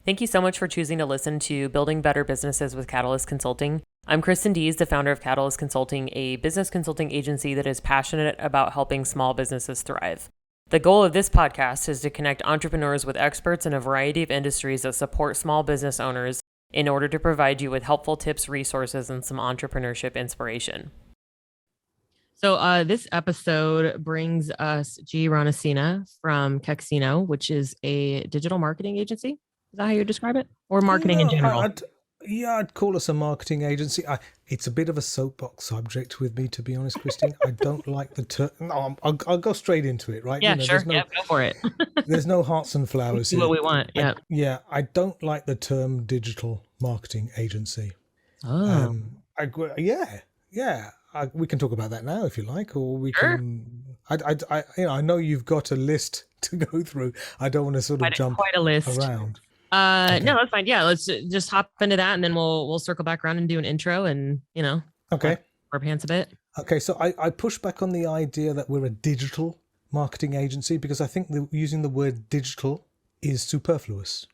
Thank you so much for choosing to listen to Building Better Businesses with Catalyst Consulting. I'm Kristen Dees, the founder of Catalyst Consulting, a business consulting agency that is passionate about helping small businesses thrive. The goal of this podcast is to connect entrepreneurs with experts in a variety of industries that support small business owners in order to provide you with helpful tips, resources, and some entrepreneurship inspiration. So this episode brings us Gee Ranasinha from KEXINO, which is a digital marketing agency. Is that how you describe it? Or marketing in general? I'd call us a marketing agency. It's a bit of a soapbox subject with me, to be honest, Christine. I don't like the term. No, I'll go straight into it, right? Yeah, sure. Go for it. There's no hearts and flowers here. What we want. Yeah. I don't like the term digital marketing agency. Oh. We can talk about that now if you like, or we Sure. can. I know you've got a list to go through. I don't want to sort of jump quite a list around. Okay. No, that's fine. Yeah, let's just hop into that, and then we'll circle back around and do an intro, and okay, our pants a bit. Okay, so I push back on the idea that we're a digital marketing agency because I think using the word digital is superfluous,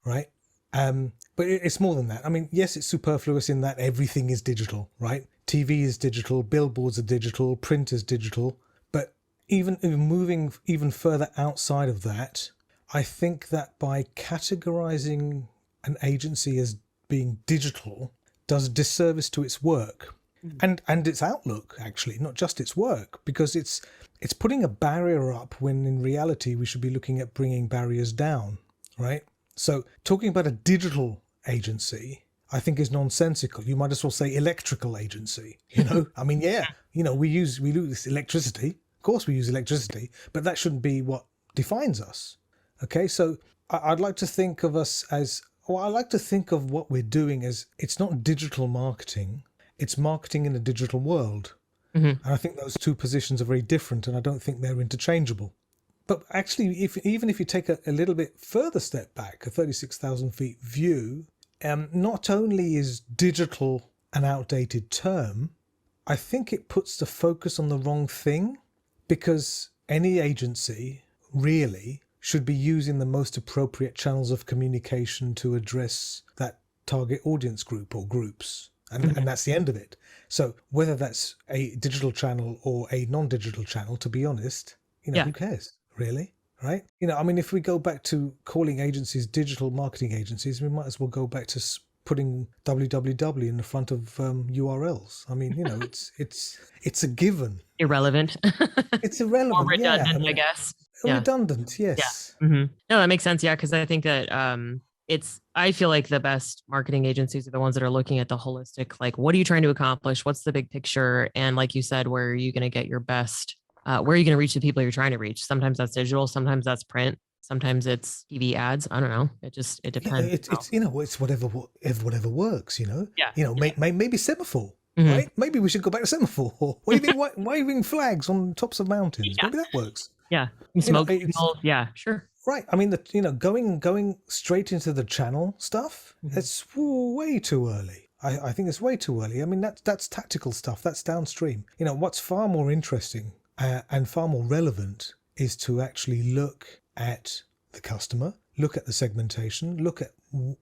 right? But it's more than that. I mean, yes, it's superfluous in that everything is digital, right? TV is digital, billboards are digital, print is digital. But even moving even further outside of that, I think that by categorizing an agency as being digital does a disservice to its work and its outlook, actually, not just its work, because it's putting a barrier up when in reality we should be looking at bringing barriers down, right? So talking about a digital agency, I think is nonsensical. You might as well say electrical agency, I mean, we use electricity. Of course we use electricity, but that shouldn't be what defines us. Okay, so I'd like to think of us as, I like to think of what we're doing as, it's not digital marketing, it's marketing in a digital world. And I think those two positions are very different, and I don't think they're interchangeable. But actually, even if you take a little bit further step back, a 36,000 feet view, not only is digital an outdated term, I think it puts the focus on the wrong thing, because any agency really should be using the most appropriate channels of communication to address that target audience group or groups. And that's the end of it. So whether that's a digital channel or a non-digital channel, to be honest, who cares, really? Right? I mean, if we go back to calling agencies digital marketing agencies, we might as well go back to putting www in the front of URLs. I mean, it's a given. Irrelevant. It's irrelevant. Or redundant, I guess. Redundant, yes. Yeah. No, that makes sense. Yeah, because I think that I feel like the best marketing agencies are the ones that are looking at the holistic, like, what are you trying to accomplish? What's the big picture? And like you said, where are you going to get your best? Where are you going to reach the people you're trying to reach? Sometimes that's digital, sometimes that's print, sometimes it's TV ads. I don't know. It depends. It's whatever works. Yeah. Maybe semaphore. Right? Maybe we should go back to semaphore. Waving flags on tops of mountains. Yeah. Maybe that works. Yeah. Smoke signals. Yeah, sure. Right. I mean, going straight into the channel stuff, it's way too early. I think it's way too early. I mean, that's tactical stuff. That's downstream. What's far more interesting and far more relevant is to actually look at the customer, look at the segmentation, look at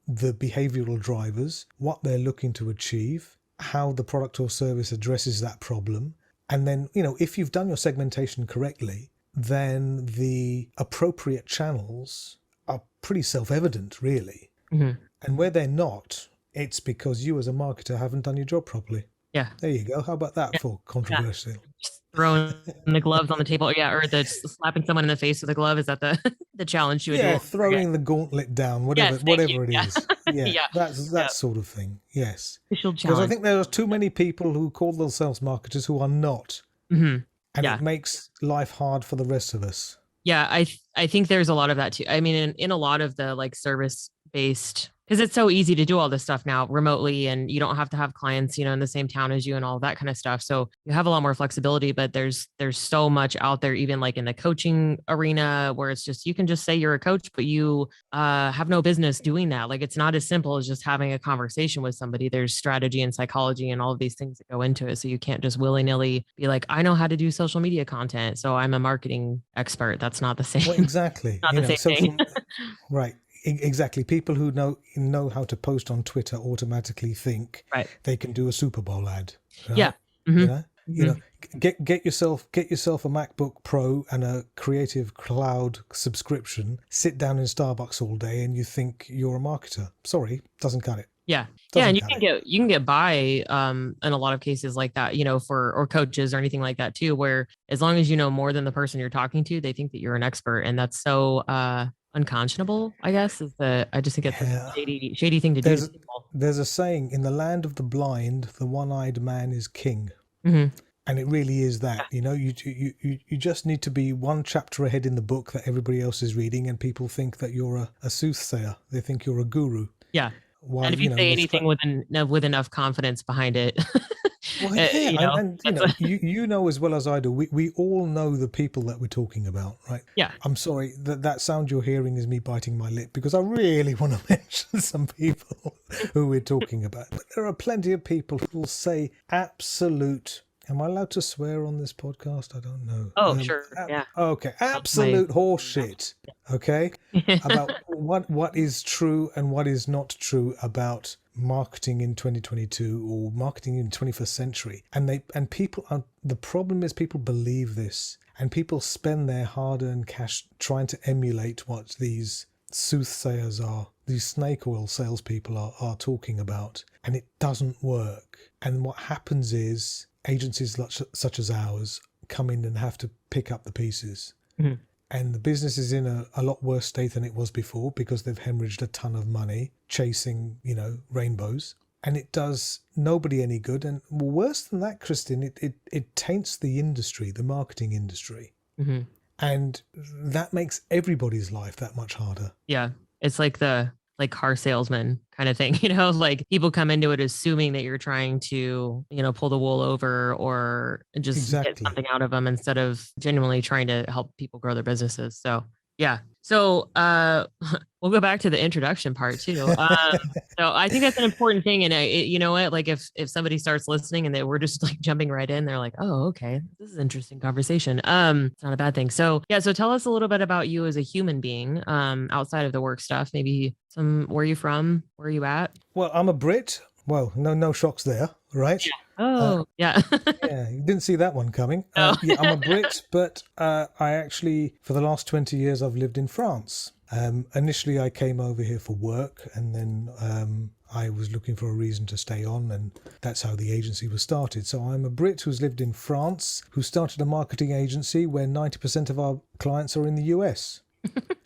the behavioral drivers, what they're looking to achieve, how the product or service addresses that problem. And then, if you've done your segmentation correctly, then the appropriate channels are pretty self-evident, really. And where they're not, it's because you as a marketer haven't done your job properly. Yeah. There you go. How about that for controversial? Just throwing the gloves on the table. Yeah. Or slapping someone in the face with a glove. Is that the challenge you would do? Yeah. Throwing the gauntlet down, whatever it is. Yeah. That sort of thing. Yes. Because I think there are too many people who call themselves marketers who are not. And it makes life hard for the rest of us. Yeah, I think there's a lot of that too. I mean, in a lot of the like service-based, because it's so easy to do all this stuff now remotely, and you don't have to have clients, in the same town as you and all that kind of stuff. So you have a lot more flexibility, but there's so much out there, even like in the coaching arena, where it's just, you can just say you're a coach, but you have no business doing that. Like, it's not as simple as just having a conversation with somebody. There's strategy and psychology and all of these things that go into it. So you can't just willy-nilly be like, I know how to do social media content, so I'm a marketing expert. That's not the same. Well, exactly. Not the same thing. Right. Exactly. People who know how to post on Twitter automatically think Right. they can do a Super Bowl ad. Right? Yeah. Mm-hmm. You know, Mm-hmm. get yourself a MacBook Pro and a Creative Cloud subscription. Sit down in Starbucks all day, and you think you're a marketer. Sorry, doesn't cut it. Yeah. Yeah. Doesn't And cut it. you can get by in a lot of cases like that, you know, or coaches or anything like that too, where as long as you know more than the person you're talking to, they think that you're an expert. And that's so unconscionable, I guess, I just think it's Yeah. a shady thing to do to people. There's a saying, in the land of the blind, the one-eyed man is king. Mm-hmm. And it really is that. You know, you just need to be one chapter ahead in the book that everybody else is reading, and people think that you're a soothsayer. They think you're a guru. Yeah. While, And if you say you're anything with enough confidence behind it, well, yeah, you know, and you know as well as I do, we all know the people that we're talking about, right? yeah. I'm sorry, that sound you're hearing is me biting my lip, because I really want to mention some people who we're talking about. But there are plenty of people who will say absolute. Am I allowed to swear on this podcast? I don't know. Oh, sure. Yeah. Okay. Absolute horseshit. Okay. About what is true and what is not true about marketing in 2022 or marketing in 21st century. And people are, the problem is people believe this, and people spend their hard-earned cash trying to emulate what these soothsayers are, these snake oil salespeople are talking about, and it doesn't work. And what happens is agencies such as ours come in and have to pick up the pieces. Mm-hmm. And the business is in a lot worse state than it was before, because they've hemorrhaged a ton of money chasing, rainbows. And it does nobody any good. And worse than that, Kristin, it taints the industry, the marketing industry. Mm-hmm. And that makes everybody's life that much harder. Yeah. It's like car salesman kind of thing, like people come into it assuming that you're trying to, pull the wool over or just get something out of them instead of genuinely trying to help people grow their businesses. So, yeah. So, we'll go back to the introduction part too. So I think that's an important thing. And you know what, like if somebody starts listening and we're just like jumping right in, they're like, oh, okay, this is an interesting conversation. It's not a bad thing. So yeah. So tell us a little bit about you as a human being, outside of the work stuff, maybe where are you from? Where are you at? Well, I'm a Brit. Well, no shocks there, right? Yeah. Oh, yeah. Yeah, you didn't see that one coming. No. Yeah, I'm a Brit, but I actually, for the last 20 years, I've lived in France. Initially, I came over here for work, and then I was looking for a reason to stay on, and that's how the agency was started. So I'm a Brit who's lived in France, who started a marketing agency where 90% of our clients are in the US.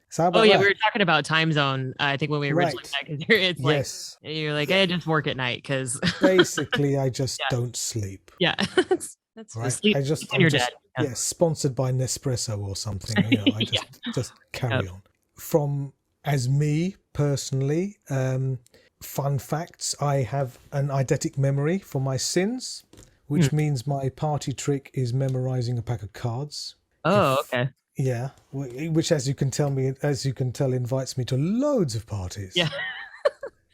So how about that? We were talking about time zone. I think when we originally met, it's like, yes. You're like, hey, just work at night because basically I just don't sleep. Yeah, that's right. Sleep. I'm just sponsored by Nespresso or something. I just carry on. From as me personally, fun facts: I have an eidetic memory for my sins, which means my party trick is memorizing a pack of cards. Oh, okay. Yeah, which, as you can tell, invites me to loads of parties. Yeah.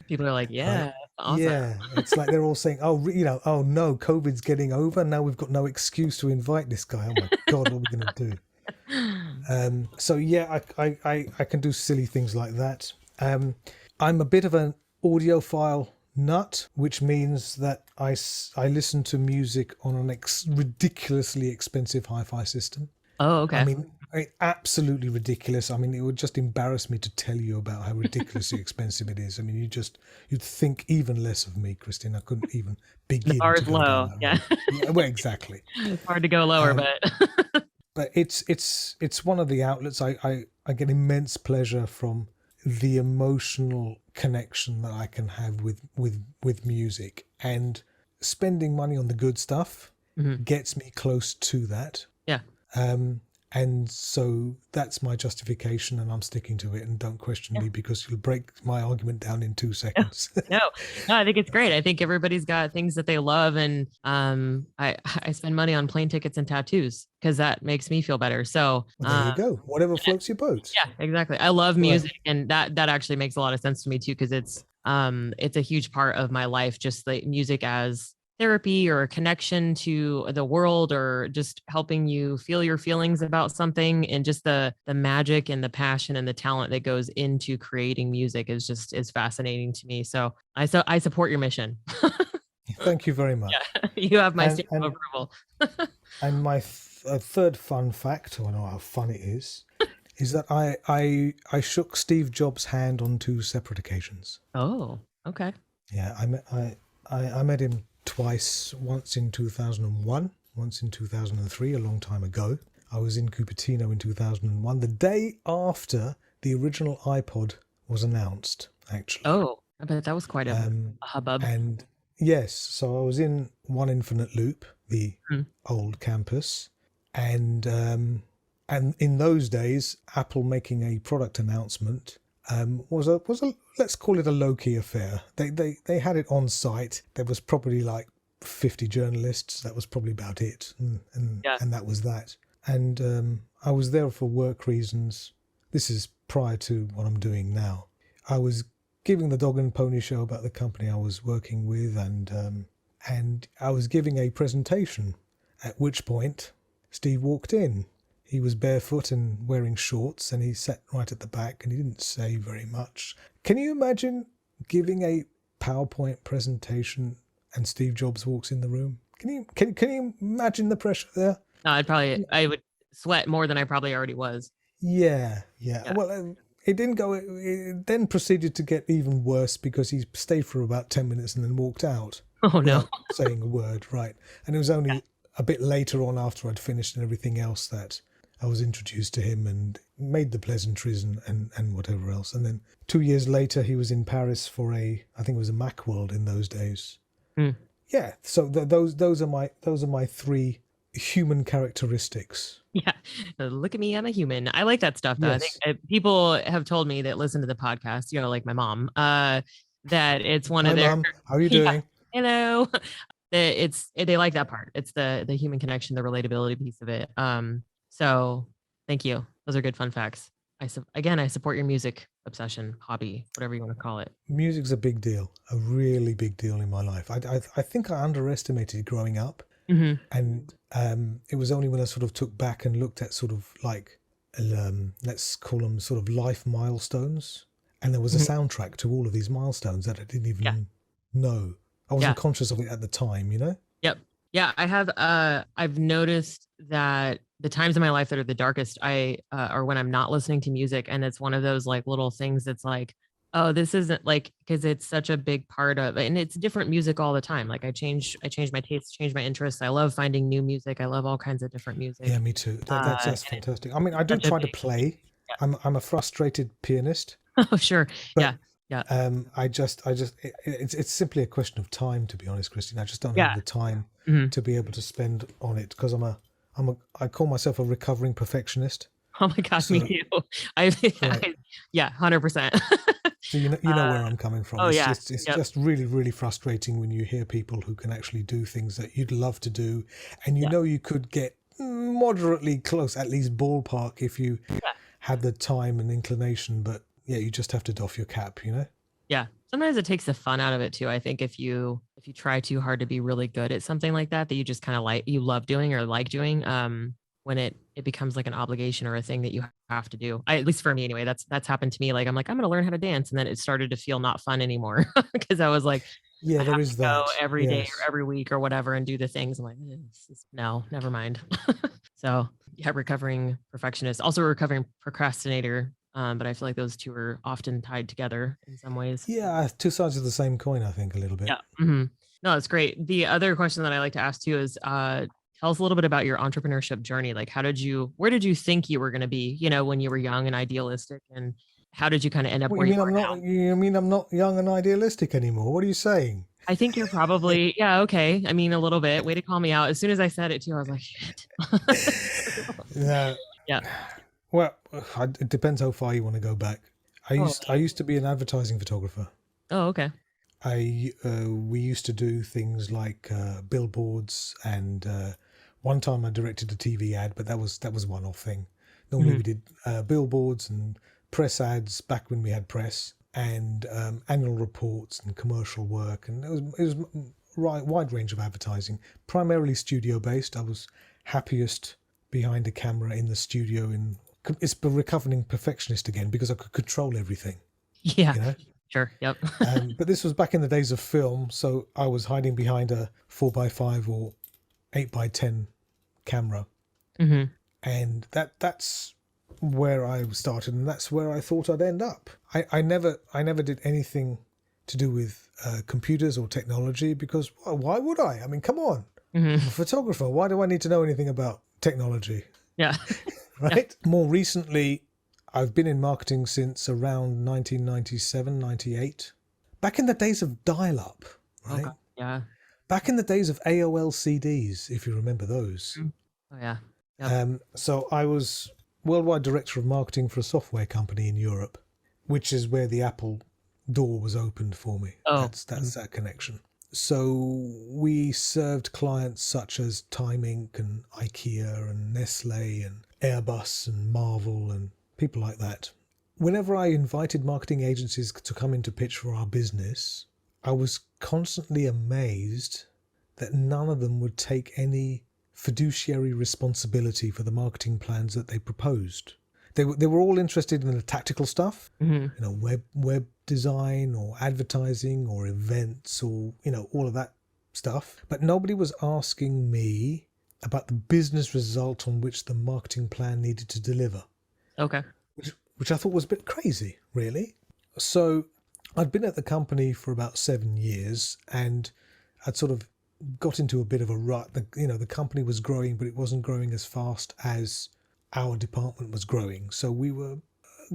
People are like, yeah, right? Awesome. Yeah, it's like they're all saying, oh no, COVID's getting over. Now we've got no excuse to invite this guy. Oh my God, what are we going to do? So yeah, I can do silly things like that. I'm a bit of an audiophile nut, which means that I listen to music on an ridiculously expensive hi-fi system. Oh, okay. I mean, absolutely ridiculous. I mean, it would just embarrass me to tell you about how ridiculously expensive it is. I mean, you'd think even less of me, Kristin. I couldn't even begin. The bar's to go low. Yeah, well, exactly. It's hard to go lower, but it's one of the outlets. I get immense pleasure from the emotional connection that I can have with music, and spending money on the good stuff gets me close to that. Yeah. And so that's my justification, and I'm sticking to it. And don't question me, because you'll break my argument down in 2 seconds. No, I think it's great. I think everybody's got things that they love, and I spend money on plane tickets and tattoos because that makes me feel better. So there you go. Whatever floats your boat. Yeah, exactly. I love music, and that actually makes a lot of sense to me too, because it's a huge part of my life. Just like music as therapy or a connection to the world, or just helping you feel your feelings about something, and just the magic and the passion and the talent that goes into creating music is fascinating to me. So I support your mission. Thank you very much. Yeah, you have my And stamp of approval. my third fun fact, I know how fun it is that I shook Steve Jobs' hand on 2 separate occasions. Oh, okay. Yeah, I met him twice. Once in 2001, once in 2003, a long time ago. I was in Cupertino in 2001, the day after the original iPod was announced, actually. Oh, I bet that was quite a hubbub. And yes, so I was in One Infinite Loop, the Hmm. old campus, and in those days, Apple making a product announcement was a let's call it a low key affair. They had it on site. There was probably like 50 journalists. That was probably about it, Yeah. and that was that. And I was there for work reasons. This is prior to what I'm doing now. I was giving the dog and pony show about the company I was working with, and I was giving a presentation. At which point, Steve walked in. He was barefoot and wearing shorts, and he sat right at the back, and he didn't say very much. Can you imagine giving a PowerPoint presentation and Steve Jobs walks in the room? Can you imagine the pressure there? No, I would sweat more than I probably already was. Yeah. Yeah. Well, it didn't go. It then proceeded to get even worse because he stayed for about 10 minutes and then walked out Oh no. without saying a word. Right, and it was only a bit later on, after I'd finished and everything else, that I was introduced to him and made the pleasantries and whatever else. And then 2 years later, he was in Paris for I think it was a Macworld in those days. Hmm. Yeah. So those are my 3 human characteristics. Yeah. Look at me. I'm a human. I like that stuff though. I Yes. think people have told me that listen to the podcast, like my mom, that it's one Hi, of their, Mum. How are you yeah, doing? hello. They like that part. It's the human connection, the relatability piece of it. So thank you. Those are good fun facts. I support your music obsession, hobby, whatever you want to call it. Music's a big deal, a really big deal in my life. I think I underestimated it growing up, Mm-hmm. and it was only when I sort of took back and looked at sort of like, let's call them sort of life milestones, and there was a Mm-hmm. soundtrack to all of these milestones that I didn't Yeah. even know. I wasn't Yeah. conscious of it at the time, you know? Yep. Yeah, I've noticed that the times in my life that are the darkest are when I'm not listening to music, and it's one of those like little things that's like, oh, this isn't like, because it's such a big part of, and it's different music all the time. Like I change my tastes, change my interests. I love finding new music. I love all kinds of different music. Yeah, me too. That's And fantastic. I mean, I it's do such a try to big, play. yeah. I'm a frustrated pianist, Oh, sure. but Yeah. Yeah. it's simply a question of time, to be honest, Christine. I just don't have Yeah. the time Mhm. to be able to spend on it because I call myself a recovering perfectionist. Oh my God, me So too. I, right, yeah, 100%. so you know where I'm coming from. Oh It's yeah. just it's Yep. just really really frustrating when you hear people who can actually do things that you'd love to do, and you Yeah. know you could get moderately close, at least ballpark, if you Yeah. had the time and inclination. But yeah, you just have to doff your cap, you know. Yeah. Sometimes it takes the fun out of it too. I think if you try too hard to be really good at something like that you just kind of like, you love doing or like doing, when it becomes like an obligation or a thing that you have to do. At least for me anyway, that's happened to me. Like I'm like, I'm going to learn how to dance. And then it started to feel not fun anymore because I was like, Yeah, I there have is to go that. every day or Yes. every week or whatever and do the things. I'm like, no, never mind. So yeah, recovering perfectionist, also a recovering procrastinator. But I feel like those two are often tied together in some ways. Yeah, 2 sides of the same coin, I think, a little bit. Yeah. Hmm. No, it's great. The other question that I like to ask too is, tell us a little bit about your entrepreneurship journey. Like, where did you think you were going to be, when you were young and idealistic, and how did you kind of end up What where you you mean? are I'm now? not. You mean I'm not young and idealistic anymore? What are you saying? I think you're probably, yeah, okay. I mean, a little bit. Way to call me out. As soon as I said it too, I was like, shit. Yeah. Yeah. Well, it depends how far you want to go back. I Oh, used I used to be an advertising photographer. oh, okay. We used to do things like billboards, and one time I directed a TV ad, but that was a one-off thing. Normally Mhm. we did billboards and press ads back when we had press, and annual reports and commercial work, and it was wide range of advertising, primarily studio-based. I was happiest behind a camera in the studio. It's recovering perfectionist again because I could control everything. Yeah. You know? Sure. Yep. But this was back in the days of film, so I was hiding behind a 4x5 or 8x10 camera, and that's where I started, and that's where I thought I'd end up. I never did anything to do with computers or technology because why would I? I mean, come on, I'm a photographer. Why do I need to know anything about technology? Yeah. Right. Yeah. More recently, I've been in marketing since around 1997, 98. Back in the days of dial-up, right? Okay. Yeah. Back in the days of AOL CDs, if you remember those. Oh, yeah. Yep. So I was worldwide director of marketing for a software company in Europe, which is where the Apple door was opened for me. Oh. That's that connection. So we served clients such as Time Inc. and IKEA and Nestle and Airbus and Marvel and people like that. Whenever I invited marketing agencies to come in to pitch for our business, I was constantly amazed that none of them would take any fiduciary responsibility for the marketing plans that they proposed. They were all interested in the tactical stuff, web design or advertising or events or, all of that stuff. But nobody was asking me about the business result on which the marketing plan needed to deliver. Okay. Which I thought was a bit crazy, really. So I'd been at the company for about 7 years and I'd sort of got into a bit of a rut. The company was growing, but it wasn't growing as fast as our department was growing. So we were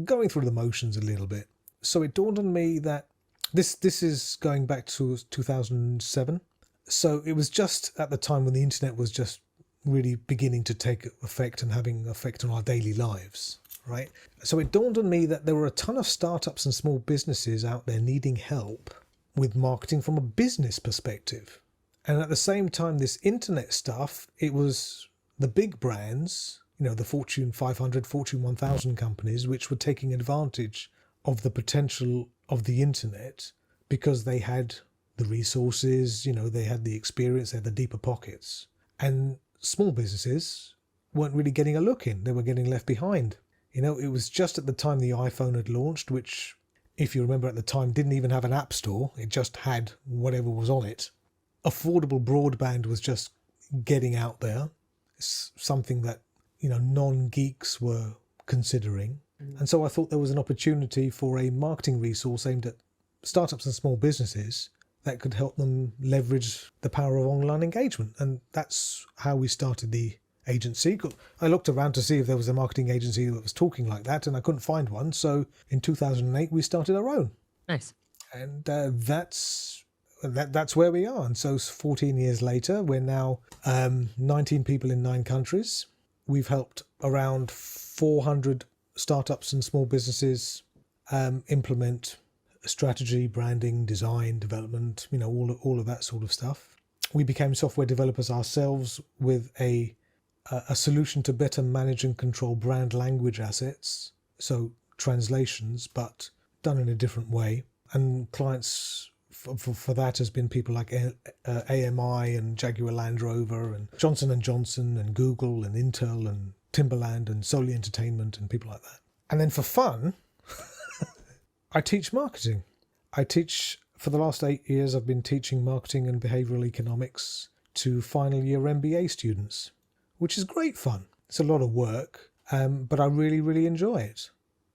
going through the motions a little bit. So it dawned on me that this is going back to 2007. So it was just at the time when the internet was just really beginning to take effect and having effect on our daily lives, right? So it dawned on me that there were a ton of startups and small businesses out there needing help with marketing from a business perspective. And at the same time, this internet stuff, it was the big brands, the Fortune 500, Fortune 1000 companies, which were taking advantage of the potential of the internet because they had the resources, they had the experience, they had the deeper pockets. And small businesses weren't really getting a look in. They were getting left behind. It was just at the time the iPhone had launched, which, if you remember at the time, didn't even have an app store. It just had whatever was on it. Affordable broadband was just getting out there. It's something that, non-geeks were considering. And so I thought there was an opportunity for a marketing resource aimed at startups and small businesses that could help them leverage the power of online engagement. And that's how we started the agency. I looked around to see if there was a marketing agency that was talking like that, and I couldn't find one. So in 2008, we started our own. Nice. And that's where we are. And so 14 years later, we're now 19 people in 9 countries. We've helped around 400 startups and small businesses implement strategy, branding, design, development, all of that sort of stuff. We became software developers ourselves with a solution to better manage and control brand language assets, so translations, but done in a different way. And clients for that has been people like AMI and Jaguar Land Rover and Johnson & Johnson and Google and Intel and Timberland and Sony Entertainment and people like that. And then for fun, I teach marketing. For the last 8 years, I've been teaching marketing and behavioral economics to final year MBA students, which is great fun. It's a lot of work, but I really, really enjoy it.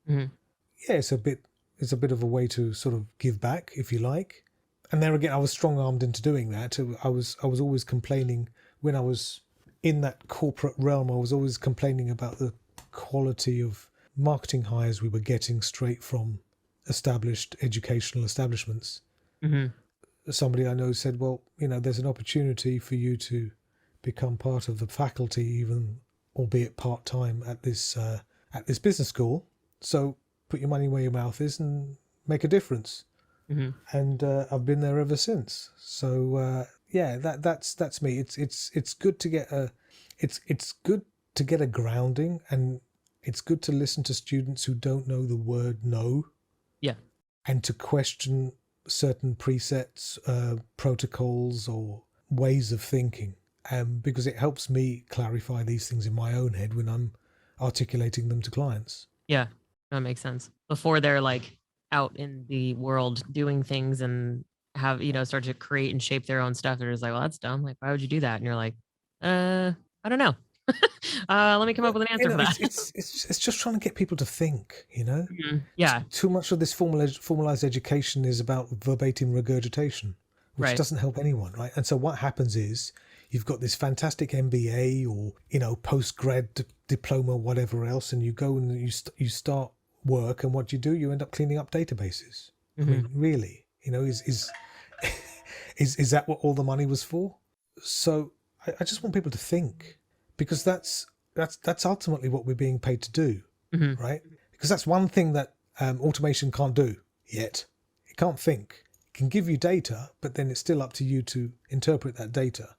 Yeah, it's a bit of a way to sort of give back, if you like. And there again, I was strong-armed into doing that. I was always complaining when I was in that corporate realm. I was always complaining about the quality of marketing hires we were getting straight from established educational establishments. Somebody I know said, well, there's an opportunity for you to become part of the faculty, even albeit part-time at this business school. So put your money where your mouth is and make a difference. And I've been there ever since. So that's me. It's good to get it's good to get a grounding, and it's good to listen to students who don't know the word no. Yeah. And to question certain presets, protocols, or ways of thinking, because it helps me clarify these things in my own head when I'm articulating them to clients. Yeah, that makes sense. Before they're like out in the world doing things and have, start to create and shape their own stuff. They're just like, well, that's dumb. Like, why would you do that? And you're like, I don't know. Let me come up with an answer for that. It's just trying to get people to think, Yeah. Too much of this formalized education is about verbatim regurgitation, which Right. doesn't help anyone, right? And so what happens is you've got this fantastic MBA or, post-grad diploma, whatever else, and you go and you start work, and what do? You end up cleaning up databases. I mean, really, is that what all the money was for? So I just want people to think, because that's ultimately what we're being paid to do, right? Because that's one thing that automation can't do yet. It can't think. It can give you data, but then it's still up to you to interpret that data.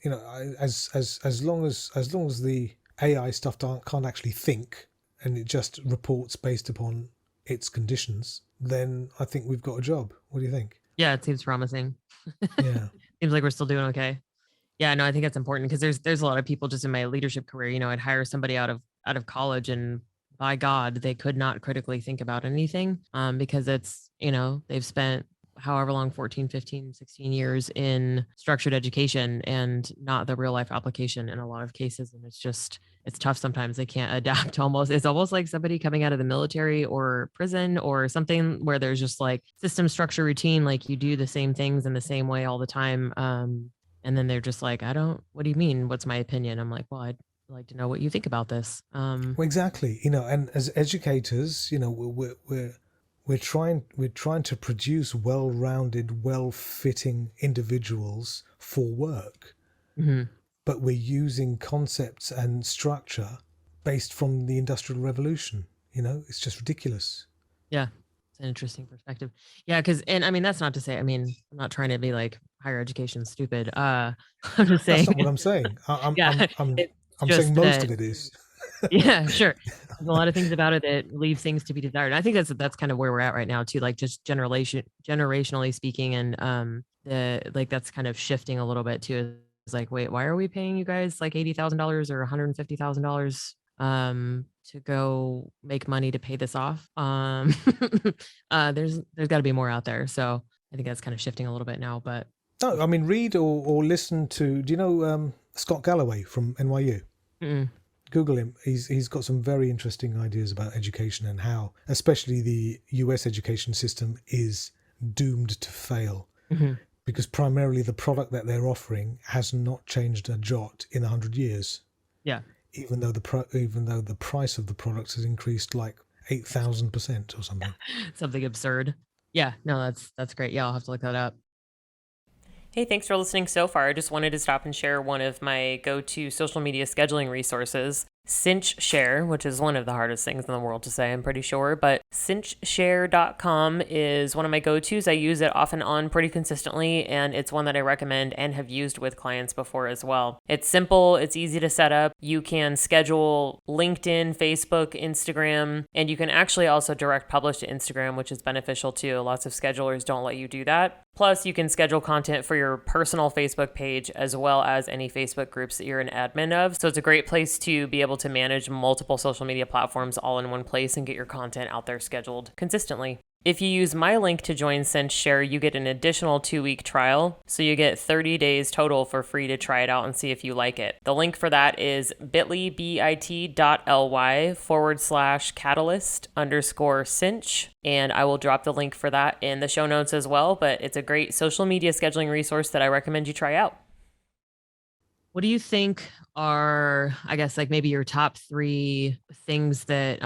As long as the AI stuff can't actually think, and it just reports based upon its conditions, then I think we've got a job. What do you think? Yeah, it seems promising. Yeah. Seems like we're still doing okay. Yeah, no, I think that's important because there's a lot of people just in my leadership career, I'd hire somebody out of college, and by God, they could not critically think about anything, because it's, they've spent however long, 14, 15, 16 years in structured education and not the real life application in a lot of cases. And it's tough sometimes. They can't adapt almost. It's almost like somebody coming out of the military or prison or something where there's just like system, structure, routine, like you do the same things in the same way all the time. And then they're just like, what do you mean? What's my opinion? I'm like, well, I'd like to know what you think about this. Well, exactly. And as educators, we're trying to produce well-rounded, well-fitting individuals for work, but we're using concepts and structure based from the Industrial Revolution. It's just ridiculous. Yeah, it's an interesting perspective. Yeah, and I mean, that's not to say, I mean, I'm not trying to be like higher education stupid. I'm just saying. That's not what I'm saying. I'm just saying most that, of it is. yeah, sure. There's a lot of things about it that leave things to be desired. I think that's kind of where we're at right now too, like just generationally speaking, and that's kind of shifting a little bit too. It's like, wait, why are we paying you guys like $80,000 or $150,000 to go make money to pay this off? There's got to be more out there. So I think that's kind of shifting a little bit now. But no, I mean, read or listen to. Do you know Scott Galloway from NYU? Mm-mm. Google him. He's got some very interesting ideas about education and how, especially the US education system, is doomed to fail, because primarily the product that they're offering has not changed a jot in 100 years. Yeah. Even though the price of the product has increased like 8,000% or something. Something absurd. Yeah. No, that's great. Yeah, I'll have to look that up. Hey, thanks for listening so far. I just wanted to stop and share one of my go-to social media scheduling resources, CinchShare, which is one of the hardest things in the world to say, I'm pretty sure, but cinchshare.com is one of my go-tos. I use it off and on pretty consistently, and it's one that I recommend and have used with clients before as well. It's simple, it's easy to set up. You can schedule LinkedIn, Facebook, Instagram, and you can actually also direct publish to Instagram, which is beneficial too. Lots of schedulers don't let you do that. Plus, you can schedule content for your personal Facebook page as well as any Facebook groups that you're an admin of. So it's a great place to be able to manage multiple social media platforms all in one place and get your content out there scheduled consistently. If you use my link to join CinchShare, you get an additional 2-week trial. So you get 30 days total for free to try it out and see if you like it. The link for that is bit.ly/catalyst_cinch. And I will drop the link for that in the show notes as well. But it's a great social media scheduling resource that I recommend you try out. What do you think are, I guess, like maybe your top 3 things that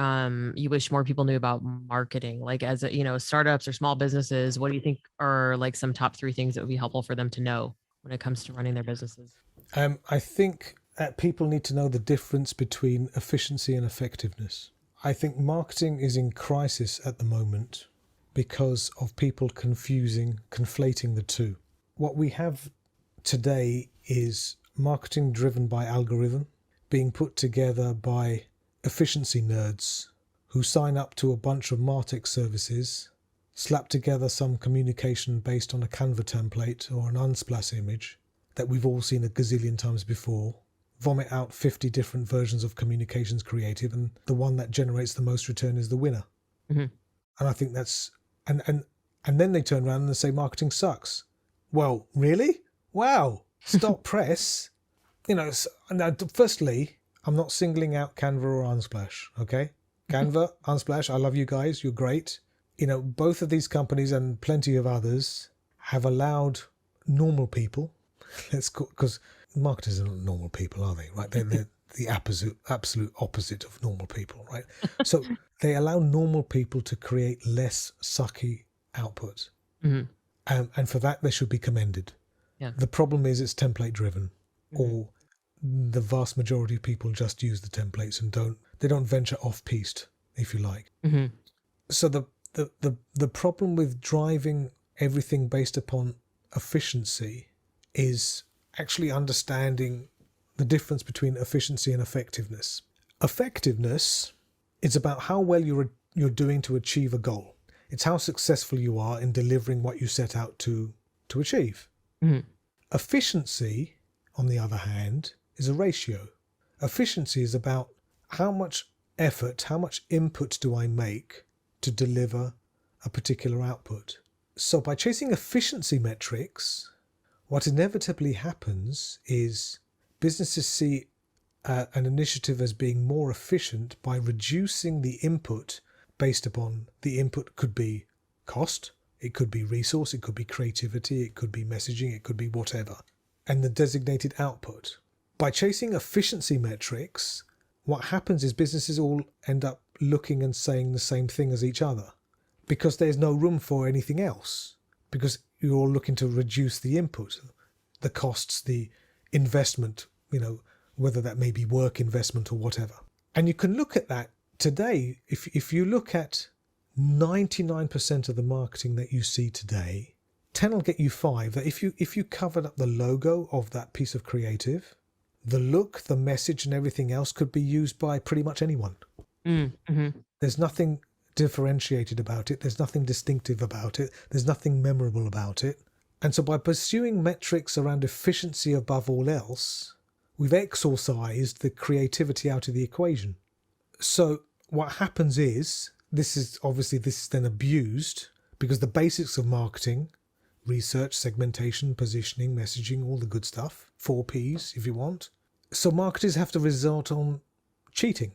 you wish more people knew about marketing? Like as startups or small businesses, what do you think are like some top 3 things that would be helpful for them to know when it comes to running their businesses? I think people need to know the difference between efficiency and effectiveness. I think marketing is in crisis at the moment because of people conflating the two. What we have today is marketing driven by algorithm, being put together by efficiency nerds who sign up to a bunch of MarTech services, slap together some communication based on a Canva template or an Unsplash image that we've all seen a gazillion times before, vomit out 50 different versions of communications creative, and the one that generates the most return is the winner. Mm-hmm. And I think that's, and then they turn around and they say marketing sucks. Well, really? Wow. Stop press. Now, firstly, I'm not singling out Canva or Unsplash, okay? Canva, Unsplash, I love you guys. You're great. Both of these companies and plenty of others have allowed normal people, because marketers are not normal people, are they? Right? They're the absolute opposite of normal people, right? So they allow normal people to create less sucky output. Mm-hmm. And for that, they should be commended. Yeah. The problem is it's template driven, Mm-hmm. or the vast majority of people just use the templates and don't venture off piste, if you like. Mm-hmm. So the problem with driving everything based upon efficiency is actually understanding the difference between efficiency and effectiveness. Effectiveness is about how well you're doing to achieve a goal. It's how successful you are in delivering what you set out to achieve. Mm-hmm. Efficiency, on the other hand, is a ratio. Efficiency is about how much effort, how much input do I make to deliver a particular output. So by chasing efficiency metrics, what inevitably happens is businesses see an initiative as being more efficient by reducing the input based upon the input could be cost, it could be resource, it could be creativity, it could be messaging, it could be whatever, and the designated output. By chasing efficiency metrics, what happens is businesses all end up looking and saying the same thing as each other, because there's no room for anything else, because you're all looking to reduce the input, the costs, the investment, whether that may be work investment or whatever. And you can look at that today. If you look at 99% of the marketing that you see today, 10 will get you 5. That if you covered up the logo of that piece of creative, the look, the message and everything else could be used by pretty much anyone. Mm-hmm. There's nothing differentiated about it. There's nothing distinctive about it. There's nothing memorable about it. And so by pursuing metrics around efficiency above all else, we've exorcised the creativity out of the equation. So what happens is, this is then abused, because the basics of marketing, research, segmentation, positioning, messaging, all the good stuff, 4 Ps if you want. So marketers have to resort on cheating,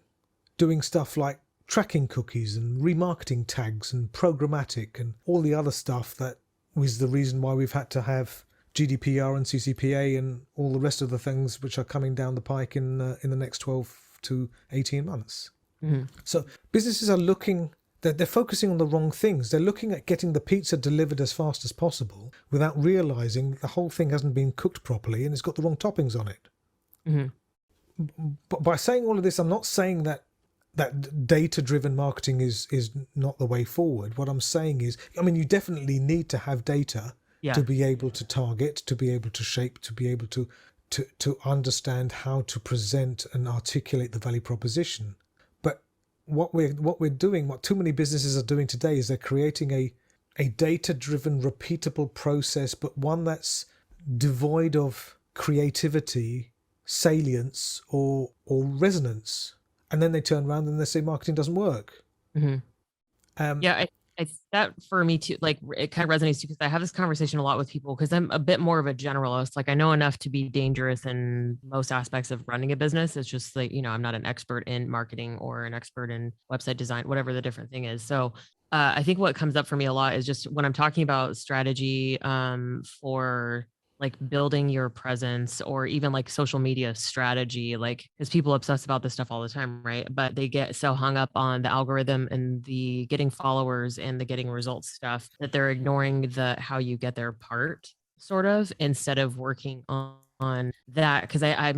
doing stuff like tracking cookies and remarketing tags and programmatic and all the other stuff that was the reason why we've had to have GDPR and CCPA and all the rest of the things which are coming down the pike in the next 12 to 18 months. Mm-hmm. So businesses are looking, they're focusing on the wrong things. They're looking at getting the pizza delivered as fast as possible without realizing the whole thing hasn't been cooked properly and it's got the wrong toppings on it. Mm-hmm. But by saying all of this, I'm not saying that data-driven marketing is not the way forward. What I'm saying is, you definitely need to have data to be able to target, to be able to shape, to be able to understand how to present and articulate the value proposition. But what we're doing, what too many businesses are doing today, is they're creating a data-driven, repeatable process, but one that's devoid of creativity, salience, or resonance. And then they turn around and they say marketing doesn't work. Mm-hmm. I that for me too, like it kind of resonates too, because I have this conversation a lot with people because I'm a bit more of a generalist. Like I know enough to be dangerous in most aspects of running a business. It's just like, I'm not an expert in marketing or an expert in website design, whatever the different thing is. So I think what comes up for me a lot is just when I'm talking about strategy for like building your presence, or even like social media strategy, like because people obsess about this stuff all the time, right? But they get so hung up on the algorithm and the getting followers and the getting results stuff that they're ignoring the how you get there part, sort of, instead of working on that. Because I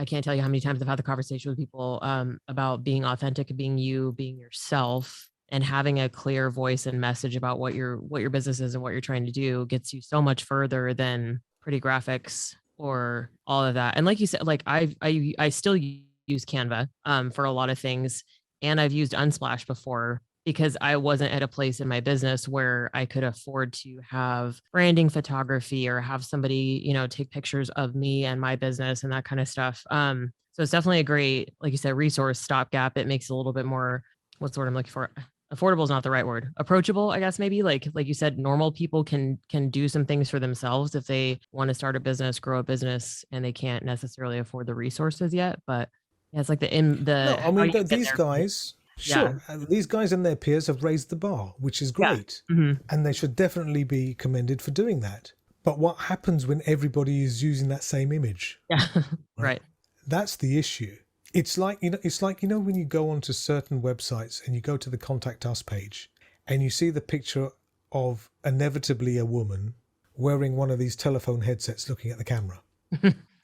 can't tell you how many times I've had the conversation with people about being authentic, being you, being yourself, and having a clear voice and message about what your business is and what you're trying to do gets you so much further than pretty graphics or all of that. And like you said, like I still use Canva for a lot of things, and I've used Unsplash before because I wasn't at a place in my business where I could afford to have branding photography or have somebody, take pictures of me and my business and that kind of stuff. So it's definitely a great, like you said, resource stopgap. It makes it a little bit more, what's the word I'm looking for? Affordable is not the right word. Approachable, I guess, maybe. Like you said, normal people can do some things for themselves if they want to start a business, grow a business, and they can't necessarily afford the resources yet. But yeah, it's like No, I how mean, you get these there. guys, Yeah. sure, these guys and their peers have raised the bar, which is Yeah. great. Hmm. And they should definitely be commended for doing that. But what happens when everybody is using that same image? Yeah. Right. Right. That's the issue. It's like, when you go onto certain websites and you go to the contact us page and you see the picture of inevitably a woman wearing one of these telephone headsets looking at the camera.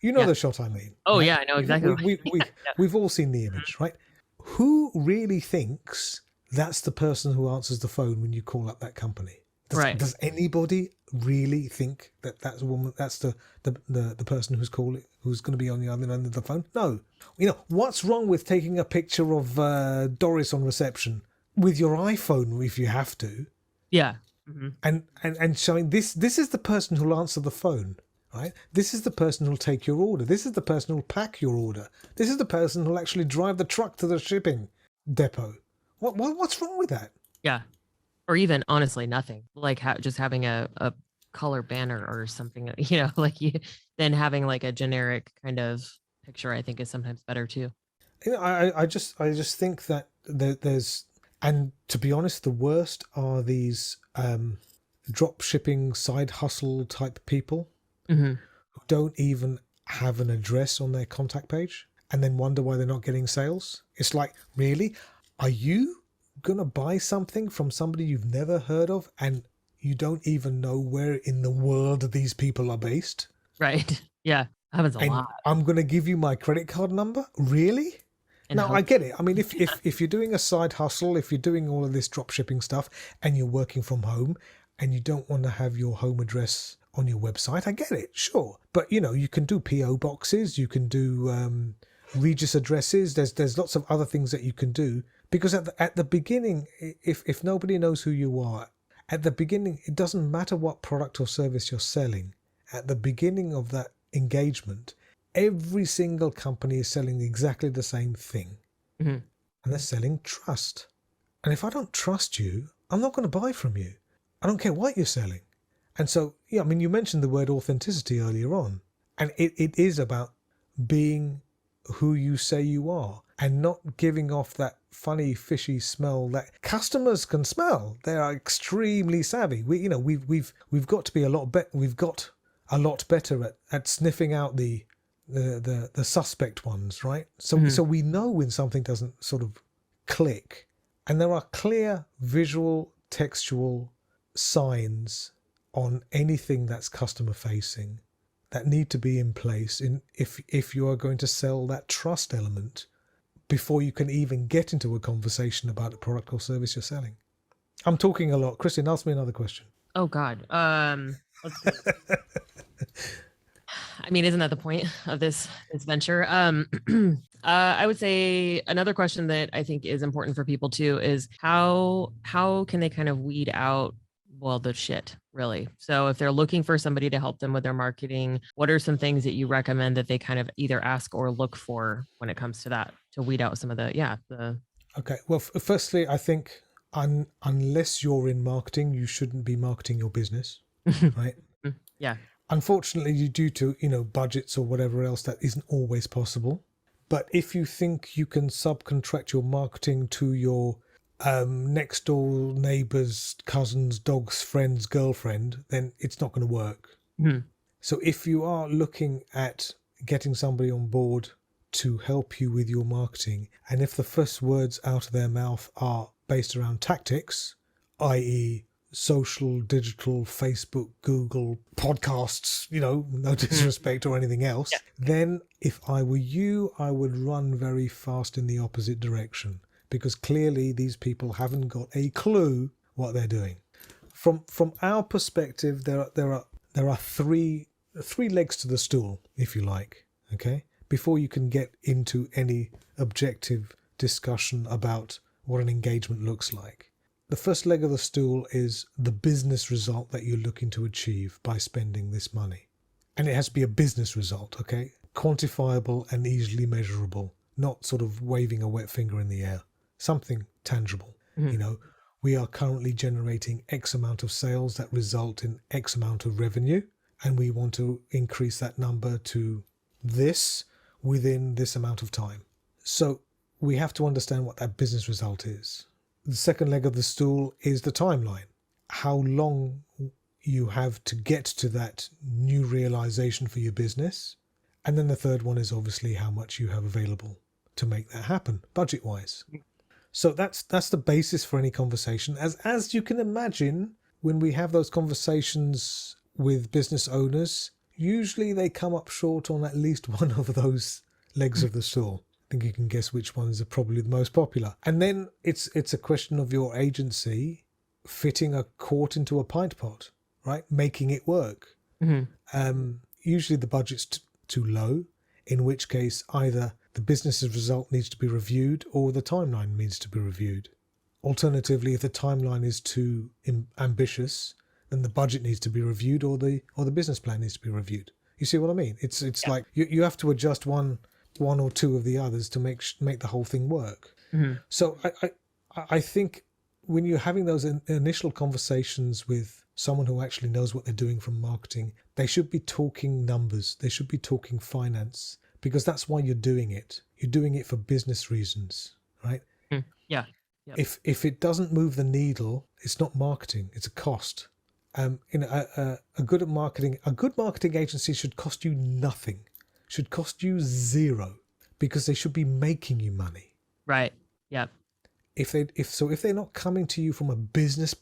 You know Yeah. the shot I mean, Oh, right? yeah, I know exactly. We've all seen the image, right? Who really thinks that's the person who answers the phone when you call up that company? Right. Does anybody really think that that's a woman? That's the person who's who's going to be on the other end of the phone? No. What's wrong with taking a picture of Doris on reception with your iPhone if you have to, Yeah. Hmm. and showing this is the person who'll answer the phone, right? This is the person who'll take your order. This is the person who'll pack your order. This is the person who'll actually drive the truck to the shipping depot. What's wrong with that? Yeah. Or even honestly, nothing like just having a color banner or something, like then having like a generic kind of picture, I think is sometimes better too. I just think that there's, and to be honest, the worst are these drop shipping side hustle type people Hmm. who don't even have an address on their contact page and then wonder why they're not getting sales. It's like, really? Are you gonna buy something from somebody you've never heard of and you don't even know where in the world these people are based? Right. Yeah. Happens a And lot. I'm gonna give you my credit card number? Really? And Now, I hope. get it. I mean, if you're doing a side hustle, if you're doing all of this drop shipping stuff and you're working from home and you don't want to have your home address on your website, I get it, sure. But, you can do PO boxes, you can do Regis addresses. There's lots of other things that you can do, because at the beginning, if nobody knows who you are, at the beginning, it doesn't matter what product or service you're selling. At the beginning of that engagement, every single company is selling exactly the same thing, Hmm. and they're selling trust. And if I don't trust you, I'm not going to buy from you. I don't care what you're selling. And so, yeah, I mean, you mentioned the word authenticity earlier on, and it is about being who you say you are and not giving off that funny fishy smell that customers can smell. They are extremely savvy. We've got to be a lot better. We've got a lot better at sniffing out the suspect ones, right? So we know when something doesn't sort of click, and there are clear visual textual signs on anything that's customer facing that need to be in place if you are going to sell that trust element before you can even get into a conversation about a product or service you're selling. I'm talking a lot. Christian, ask me another question. Oh God. Let's see. I mean, isn't that the point of this venture? I would say another question that I think is important for people too is how can they kind of weed out, well, the shit, really. So if they're looking for somebody to help them with their marketing, what are some things that you recommend that they kind of either ask or look for when it comes to that, to weed out some of the Okay. Well, firstly, I think unless you're in marketing, you shouldn't be marketing your business, right? yeah. Unfortunately, due to budgets or whatever else, that isn't always possible. But if you think you can subcontract your marketing to your next door neighbor's cousin's dog's friend's girlfriend, then it's not going to work. Mhm. So if you are looking at getting somebody on board to help you with your marketing, and if the first words out of their mouth are based around tactics, i.e., social, digital, Facebook, Google, podcasts, no disrespect or anything else, Yeah. then if I were you, I would run very fast in the opposite direction, because clearly these people haven't got a clue what they're doing. From our perspective, there are three legs to the stool, if you like, okay? Before you can get into any objective discussion about what an engagement looks like. the first leg of the stool is the business result that you're looking to achieve by spending this money. And it has to be a business result, okay? Quantifiable and easily measurable, not sort of waving a wet finger in the air. Something tangible. You know, we are currently generating X amount of sales that result in X amount of revenue, and we want to increase that number to this within this amount of time. So we have to understand what that business result is. The second leg of the stool is the timeline. How long you have to get to that new realization for your business. And then the third one is obviously how much you have available to make that happen, budget-wise. So that's the basis for any conversation. As you can imagine, when we have those conversations with business owners, usually they come up short on at least one of those legs of the stool. I think you can guess which ones are probably the most popular. And then it's a question of your agency fitting a quart into a pint pot, right? Making it work. Usually the budget's too low, in which case either the business's result needs to be reviewed or the timeline needs to be reviewed. Alternatively, if the timeline is too ambitious, then the budget needs to be reviewed or the business plan needs to be reviewed. You see what I mean? It's like you have to adjust one or two of the others to make the whole thing work. So I think when you're having those initial conversations with someone who actually knows what they're doing from marketing, they should be talking numbers. They should be talking finance, because that's why you're doing it. You're doing it for business reasons, right? Yeah. If it doesn't move the needle, it's not marketing. It's a cost. A good marketing agency should cost you nothing. Should cost you zero, because they should be making you money. Right. Yeah. If they're not coming to you from a business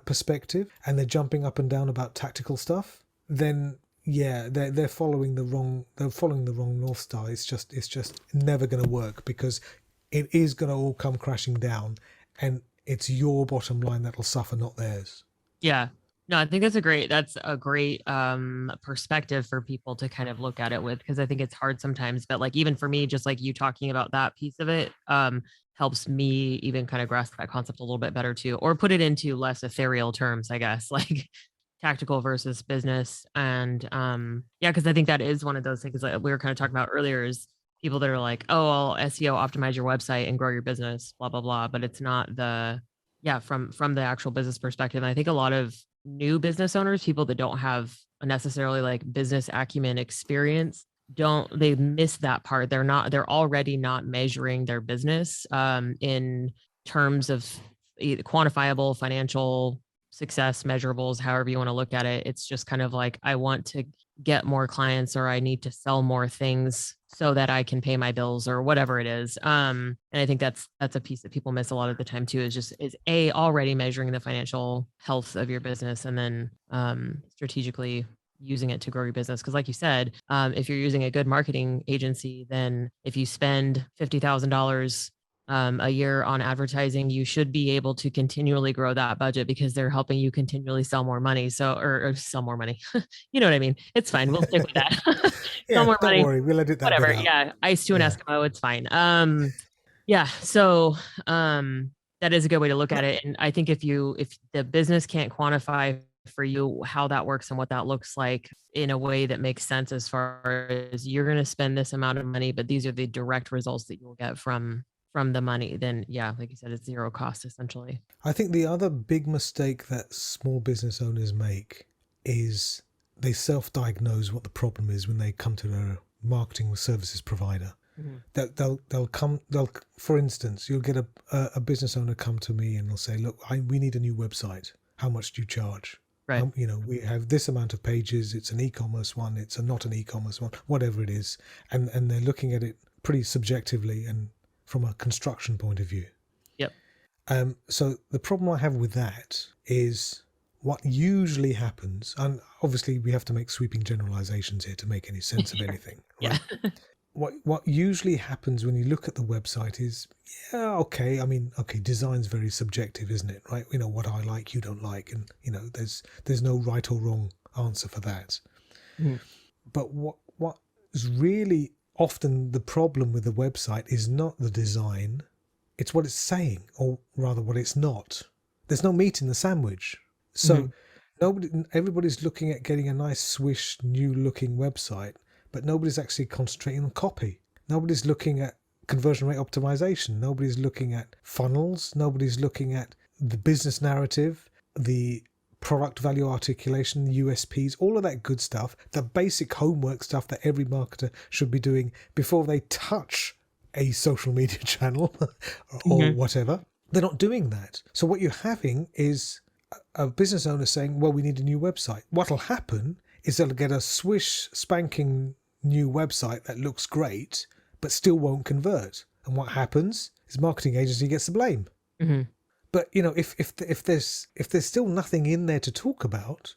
perspective and they're jumping up and down about tactical stuff, then yeah, they're following the wrong North Star. It's just never going to work, because it is going to all come crashing down, and it's your bottom line that'll suffer, not theirs. Yeah. No, I think that's a great perspective for people to kind of look at it with, because I think it's hard sometimes, but like, even for me, just like you talking about that piece of it helps me even kind of grasp that concept a little bit better too, or put it into less ethereal terms, I guess, like tactical versus business. And yeah, because I think that is one of those things that we were kind of talking about earlier, is people that are like, oh, I'll SEO optimize your website and grow your business, blah, blah, blah. But it's not from the actual business perspective. And I think a lot of new business owners, people that don't have necessarily like business acumen experience, they miss that part. They're already not measuring their business in terms of quantifiable financial success measurables, however you want to look at it. It's just kind of like, I want to get more clients, or I need to sell more things so that I can pay my bills, or whatever it is. And I think that's a piece that people miss a lot of the time too, is already measuring the financial health of your business, and then strategically using it to grow your business. Because like you said, if you're using a good marketing agency, then if you spend $50,000 a year on advertising, you should be able to continually grow that budget, because they're helping you continually sell more money. So, or sell more money. You know what I mean? It's fine. We'll stick with that. Yeah, more don't money. worry. We'll edit that. Whatever. Yeah. Ice to an Eskimo. It's fine. Yeah. So, that is a good way to look at it. And I think if the business can't quantify for you how that works and what that looks like in a way that makes sense, as far as you're going to spend this amount of money, but these are the direct results that you'll get from the money, then yeah, like you said, it's zero cost essentially. I think the other big mistake that small business owners make is they self-diagnose what the problem is when they come to their marketing or services provider. They'll for instance, you'll get a business owner come to me and they'll say, look, we need a new website. How much do you charge? Right. We have this amount of pages. It's an e-commerce one. It's not an e-commerce one, whatever it is. And they're looking at it pretty subjectively and from a construction point of view. Yep. So the problem I have with that is what usually happens, and obviously we have to make sweeping generalizations here to make any sense of anything. Right? Yeah. What usually happens when you look at the website is, design's very subjective, isn't it? Right? What I like, you don't like, and there's no right or wrong answer for that. But what is really often the problem with the website is not the design, it's what it's saying, or rather what it's not. There's no meat in the sandwich. So everybody's looking at getting a nice swish new looking website, but nobody's actually concentrating on copy. Nobody's looking at conversion rate optimization. Nobody's looking at funnels. Nobody's looking at the business narrative, the product value articulation, USPs, all of that good stuff, the basic homework stuff that every marketer should be doing before they touch a social media channel or whatever. They're not doing that. So what you're having is a business owner saying, well, we need a new website. What'll happen is they'll get a swish spanking new website that looks great, but still won't convert. And what happens is marketing agency gets the blame. But if there's still nothing in there to talk about,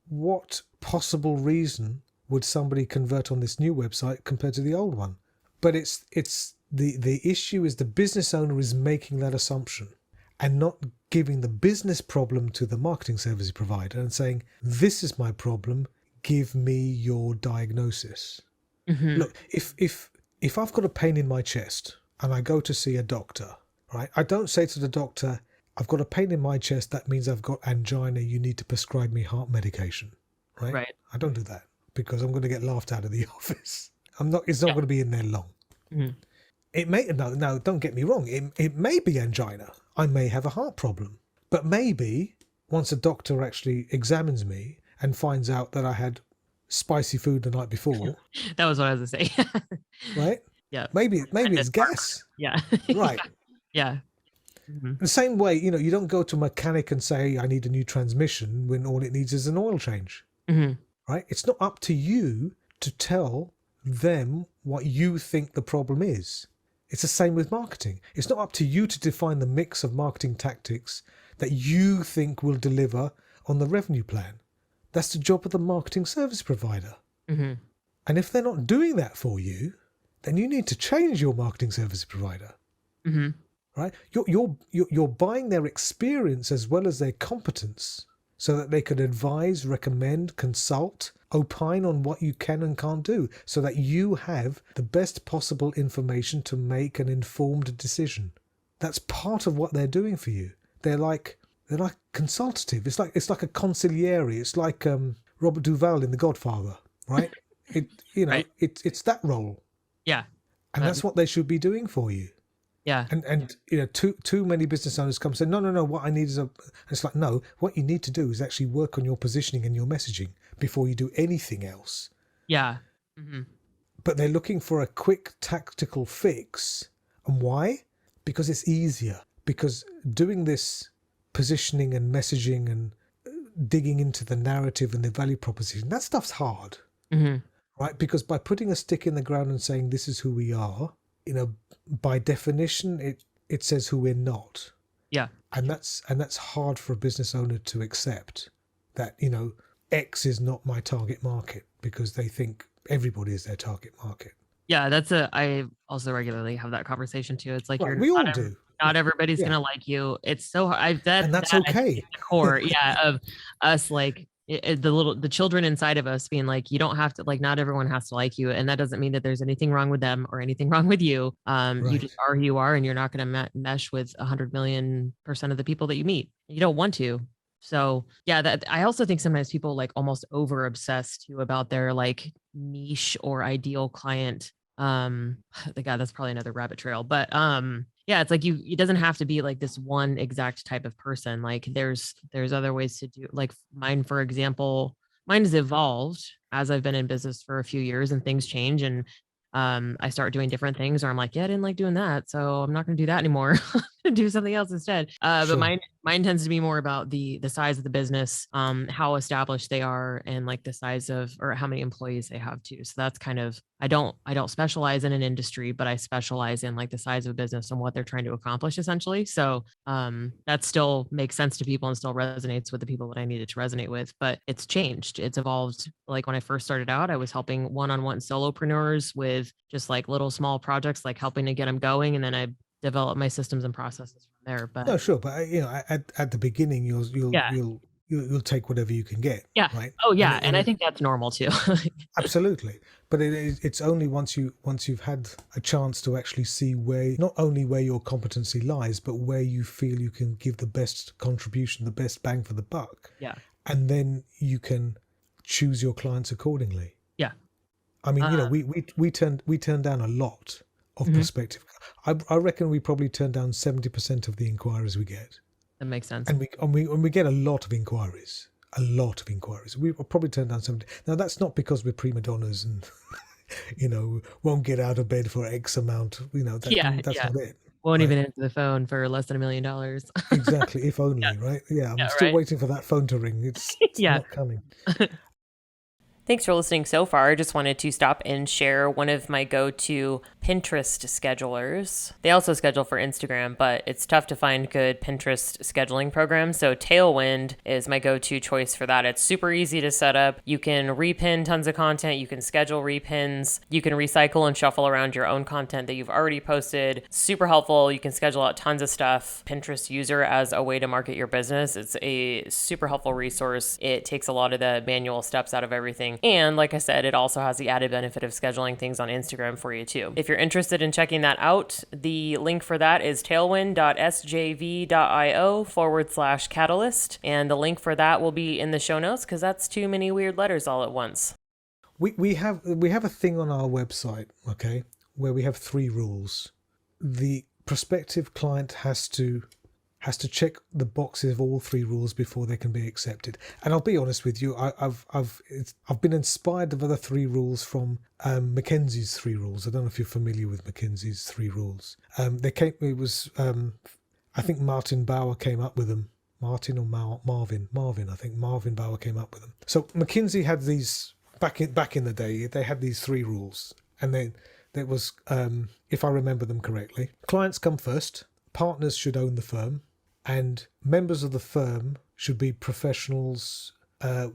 what possible reason would somebody convert on this new website compared to the old one? But it's the issue is the business owner is making that assumption and not giving the business problem to the marketing service provider and saying, this is my problem, give me your diagnosis. Look, if I've got a pain in my chest and I go to see a doctor, right, I don't say to the doctor, I've got a pain in my chest, that means I've got angina, you need to prescribe me heart medication, right? I don't do that because I'm going to get laughed out of the office. It's not going to be in there long. It may, no, don't get me wrong. It may be angina. I may have a heart problem, but maybe once a doctor actually examines me and finds out that I had spicy food the night before. That was what I was going to say. Right? Yeah. Maybe it's gas. Yeah. Right. Yeah. The same way, you don't go to a mechanic and say, I need a new transmission when all it needs is an oil change. Right? It's not up to you to tell them what you think the problem is. It's the same with marketing. It's not up to you to define the mix of marketing tactics that you think will deliver on the revenue plan. That's the job of the marketing service provider. And if they're not doing that for you, then you need to change your marketing service provider. Right? You're buying their experience as well as their competence so that they can advise, recommend, consult, opine on what you can and can't do so that you have the best possible information to make an informed decision. That's part of what they're doing for you. They're like consultative. It's like a consigliere. It's like Robert Duvall in The Godfather, right? It's that role. Yeah. And that's what they should be doing for you. Yeah. And too many business owners come and say, no, what I need is and it's like, no, what you need to do is actually work on your positioning and your messaging before you do anything else. Yeah. But they're looking for a quick tactical fix. And why? Because it's easier. Because doing this positioning and messaging and digging into the narrative and the value proposition, that stuff's hard. Right? Because by putting a stick in the ground and saying this is who we are, by definition, it says who we're not. Yeah. And that's hard for a business owner to accept that, X is not my target market because they think everybody is their target market. Yeah, I also regularly have that conversation too. It's like, we all do. Not everybody's going to like you. It's so hard. And that's okay. The core, of us, like the children inside of us being like, you don't have to, like, not everyone has to like you. And that doesn't mean that there's anything wrong with them or anything wrong with you. You just are who you are, and you're not going to mesh with 100 million% of the people that you meet. You don't want to. So yeah, I also think sometimes people like almost over obsess too about their like niche or ideal client. God, that's probably another rabbit trail, but yeah, it's like it doesn't have to be like this one exact type of person. Like there's other ways to do, like mine, for example, mine has evolved as I've been in business for a few years and things change. And I start doing different things, or I'm like, yeah, I didn't like doing that, so I'm not going to do that anymore. Do something else instead. But mine tends to be more about the size of the business, how established they are, and like the size of, or how many employees they have too. So that's kind of, I don't specialize in an industry, but I specialize in like the size of a business and what they're trying to accomplish essentially. So that still makes sense to people and still resonates with the people that I needed to resonate with, but it's changed. It's evolved. Like when I first started out, I was helping one-on-one solopreneurs with just like little small projects, like helping to get them going. And then I develop my systems and processes from there. But no, sure, but at the beginning, you'll you'll take whatever you can get. Yeah. Right. Oh yeah. And I think that's normal too. Absolutely. But it's only once you've had a chance to actually see where, not only where your competency lies, but where you feel you can give the best contribution, the best bang for the buck. Yeah. And then you can choose your clients accordingly. Yeah. I mean, we turned down a lot of prospective. I reckon we probably turned down 70% of the inquiries we get. That makes sense. And we get a lot of inquiries. A lot of inquiries. We will probably turn down 70. Now that's not because we're prima donnas and won't get out of bed for X amount. That's not it. Won't even answer the phone for less than $1 million. Exactly. If only, right? Yeah. I'm still waiting for that phone to ring. It's not coming. Thanks for listening so far. I just wanted to stop and share one of my go-to Pinterest schedulers. They also schedule for Instagram, but it's tough to find good Pinterest scheduling programs. So Tailwind is my go-to choice for that. It's super easy to set up. You can repin tons of content. You can schedule repins. You can recycle and shuffle around your own content that you've already posted. Super helpful. You can schedule out tons of stuff. Pinterest user as a way to market your business. It's a super helpful resource. It takes a lot of the manual steps out of everything. And like I said, it also has the added benefit of scheduling things on Instagram for you too. If you're interested in checking that out, the link for that is tailwind.sjv.io/catalyst. And the link for that will be in the show notes because that's too many weird letters all at once. We have a thing on our website, okay, where we have 3 rules. The prospective client has to check the boxes of all 3 rules before they can be accepted. And I'll be honest with you, I've been inspired of other 3 rules from McKinsey's 3 rules. I don't know if you're familiar with McKinsey's 3 rules. I think Martin Bauer came up with them. Martin or Marvin, I think Marvin Bauer came up with them. So McKinsey had these back in the day. They had these 3 rules, and then there was, if I remember them correctly, clients come first, partners should own the firm, and members of the firm should be professionals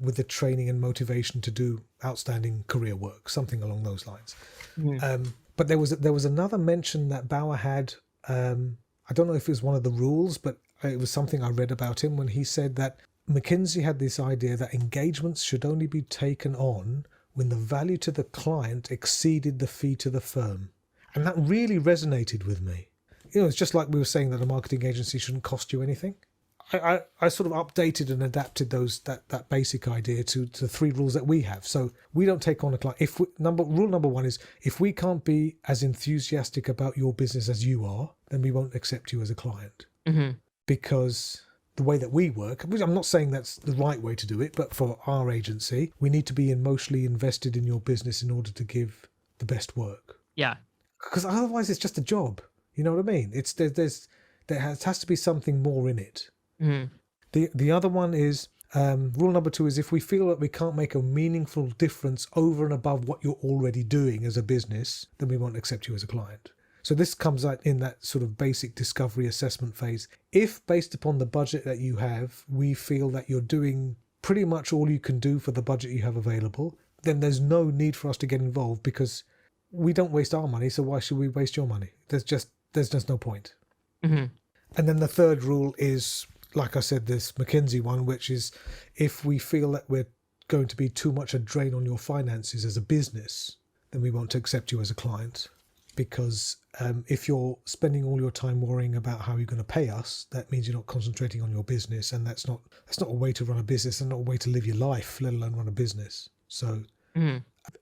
with the training and motivation to do outstanding career work, something along those lines. But there was another mention that Bauer had. I don't know if it was one of the rules, but it was something I read about him when he said that McKinsey had this idea that engagements should only be taken on when the value to the client exceeded the fee to the firm. And that really resonated with me. It's just like we were saying that a marketing agency shouldn't cost you anything. I sort of updated and adapted that basic idea to the 3 rules that we have. So we don't take on a client. Rule number 1 is, if we can't be as enthusiastic about your business as you are, then we won't accept you as a client. Because the way that we work, which I'm not saying that's the right way to do it, but for our agency, we need to be emotionally invested in your business in order to give the best work. Yeah. Because otherwise it's just a job. You know what I mean? There has to be something more in it. The other one is, rule number 2 is, if we feel that we can't make a meaningful difference over and above what you're already doing as a business, then we won't accept you as a client. So this comes out in that sort of basic discovery assessment phase. If, based upon the budget that you have, we feel that you're doing pretty much all you can do for the budget you have available, then there's no need for us to get involved, because we don't waste our money, so why should we waste your money? There's just no point. And then the third rule is, like I said, this McKinsey one, which is, if we feel that we're going to be too much a drain on your finances as a business, then we won't accept you as a client. Because if you're spending all your time worrying about how you're going to pay us, that means you're not concentrating on your business, and that's not a way to run a business, and not a way to live your life, let alone run a business. So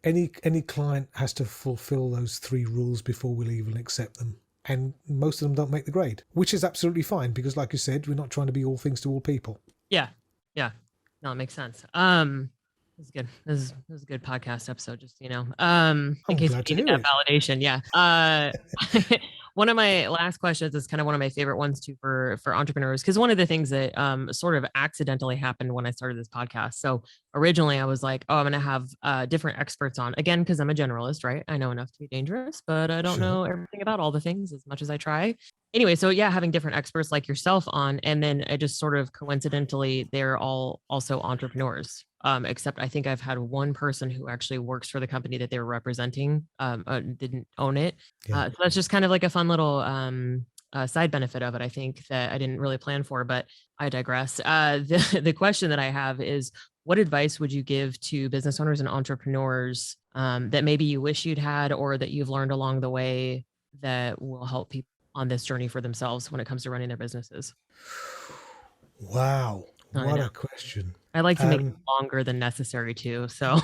any client has to fulfill those 3 rules before we'll even accept them. And most of them don't make the grade, which is absolutely fine, because like you said, we're not trying to be all things to all people. Yeah. No, it makes sense. This is good. This is a good podcast episode, just, in case we needed that validation. Yeah. One of my last questions is kind of one of my favorite ones too for entrepreneurs, because one of the things that sort of accidentally happened when I started this podcast. So originally I was like, I'm going to have different experts on, again, because I'm a generalist, right? I know enough to be dangerous, but I don't know everything about all the things as much as I try. Anyway, so yeah, having different experts like yourself on, and then I just sort of coincidentally, they're all also entrepreneurs. Except I think I've had one person who actually works for the company that they were representing, didn't own it. So that's just kind of like a fun little side benefit of it, I think, that I didn't really plan for, but I digress. The question that I have is, what advice would you give to business owners and entrepreneurs that maybe you wish you'd had or that you've learned along the way that will help people on this journey for themselves when it comes to running their businesses? Wow, I what know. a question. I like to make it longer than necessary too. So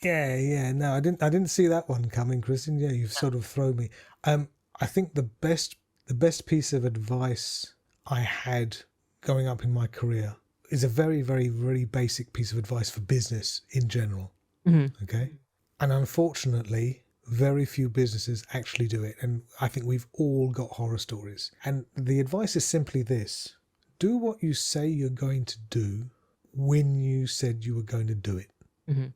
Yeah. No, I didn't see that one coming, Kristen. Yeah, you've sort of thrown me. I think the best piece of advice I had going up in my career is a very, very, very basic piece of advice for business in general. Mhm. Okay. And unfortunately, very few businesses actually do it. And I think we've all got horror stories. And the advice is simply this: do what you say you're going to do when you said you were going to do it. Mhm.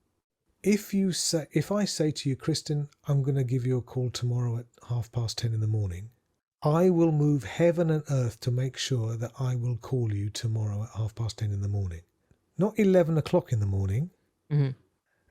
If I say to you, Kristen, I'm going to give you a call tomorrow at 10:30 in the morning, I will move heaven and earth to make sure that I will call you tomorrow at 10:30 in the morning. Not 11 o'clock in the morning, Mhm.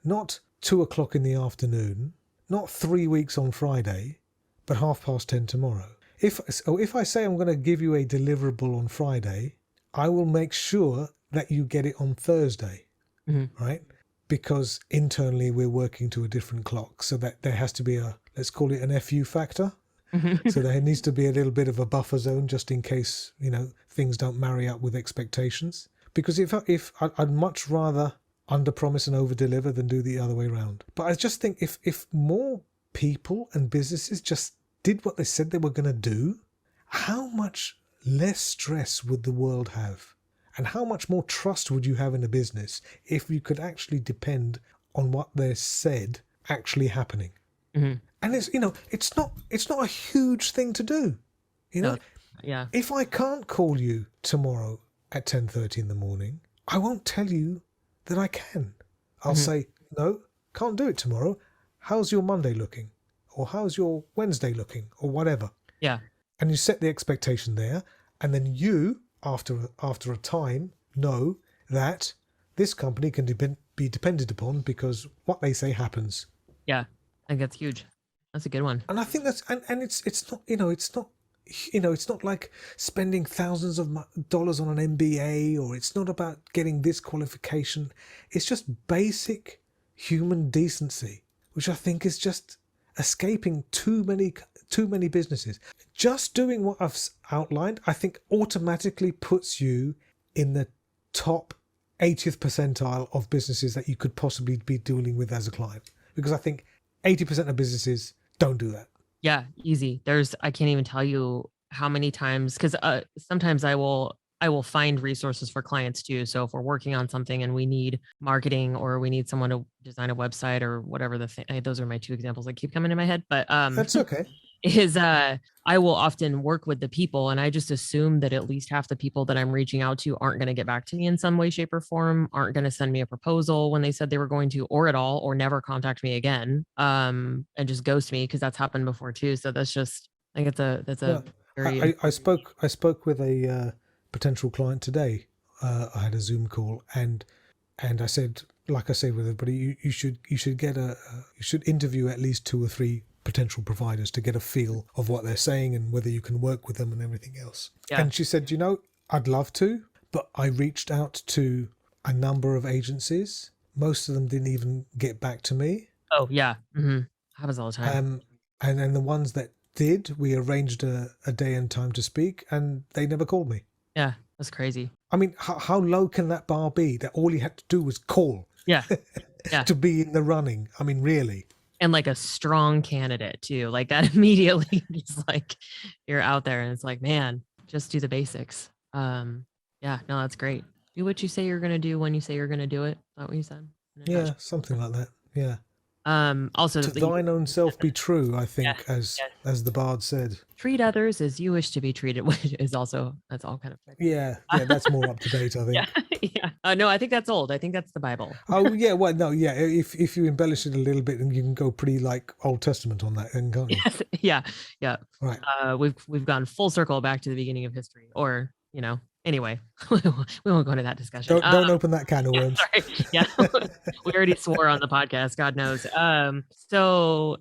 not 2 o'clock in the afternoon, not 3 weeks on Friday, but 10:30 tomorrow. If I say I'm going to give you a deliverable on Friday, I will make sure that you get it on Thursday, Mhm. right? Because internally we're working to a different clock, so that there has to be let's call it an FU factor. Mhm. So there needs to be a little bit of a buffer zone just in case, things don't marry up with expectations. Because if I'd much rather under promise and over deliver than do the other way around. But I just think if more people and businesses just did what they said they were going to do, how much less stress would the world have? And how much more trust would you have in a business if you could actually depend on what they said actually happening? Mhm. And it's not a huge thing to do. No, yeah. If I can't call you tomorrow at 10:30 in the morning, I won't tell you that I can. I'll Mhm. say, no, can't do it tomorrow. How's your Monday looking? Or how's your Wednesday looking? Or whatever. Yeah. And you set the expectation there, and then you, after a time, know that this company can be depended upon because what they say happens. Yeah. I think that's huge. That's a good one. And I think that's and it's not it's not like spending thousands of dollars on an MBA, or it's not about getting this qualification. It's just basic human decency, which I think is just escaping too many businesses. Just doing what I've outlined, I think, automatically puts you in the top 80th percentile of businesses that you could possibly be dealing with as a client, because I think 80% of businesses don't do that. Yeah, easy. I can't even tell you how many times, because sometimes I will find resources for clients too. So if we're working on something and we need marketing or we need someone to design a website or whatever the thing, those are my two examples that keep coming in my head. But That's okay. is I will often work with the people, and I just assume that at least half the people that I'm reaching out to aren't going to get back to me in some way, shape, or form, aren't going to send me a proposal when they said they were going to, or at all, or never contact me again, and just ghost me, because that's happened before too. So that's just, I think that's Yeah, a very I spoke with a potential client today. I had a Zoom call, and I said, like I say with everybody, you should get you should interview at least 2 or 3 potential providers to get a feel of what they're saying and whether you can work with them and everything else. yeah. And she said, I'd love to, but I reached out to a number of agencies. Most of them didn't even get back to me. Oh yeah. Happens all the time. And then the ones that did, we arranged a day and time to speak, and they never called me. Yeah, that's crazy. I mean, how low can that bar be that all you had to do was call Yeah. Yeah. to be in the running? I mean, really? And like a strong candidate too, like that immediately just like you're out there and it's like, man, just do the basics. Yeah, no, that's great. Do what you say you're gonna do when you say you're gonna do it. Is that what you said? In a Yeah, nutshell? something like that. Yeah. Also To thine own self be true, I think, yeah, as the bard said. treat others as you wish to be treated, which is also, that's all kind of Yeah, that's more up to date, I yeah, think. yeah. No, I think that's old. I think that's the Bible. Oh yeah, well no, yeah. If you embellish it a little bit, and you can go pretty like Old Testament on that, then can't you? Yeah, yeah. Right. We've gone full circle back to the beginning of history, or Anyway, we won't go into that discussion. Don't open that can of worms. Sorry. Yeah, we already swore on the podcast. God knows. So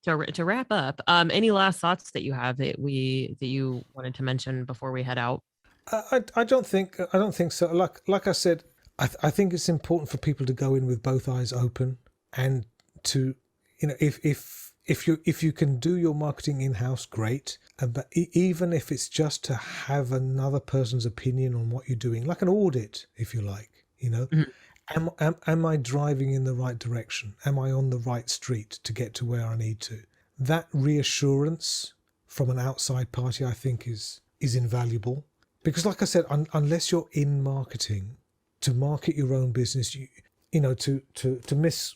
to wrap up, any last thoughts that you have that you wanted to mention before we head out? I don't think so. Like I said, I think it's important for people to go in with both eyes open, and to, if you can do your marketing in-house, great. But even if it's just to have another person's opinion on what you're doing, like an audit, if you like, am I driving in the right direction? Am I on the right street to get to where I need to? That reassurance from an outside party, I think, is invaluable. Because, like I said, unless you're in marketing, to market your own business, to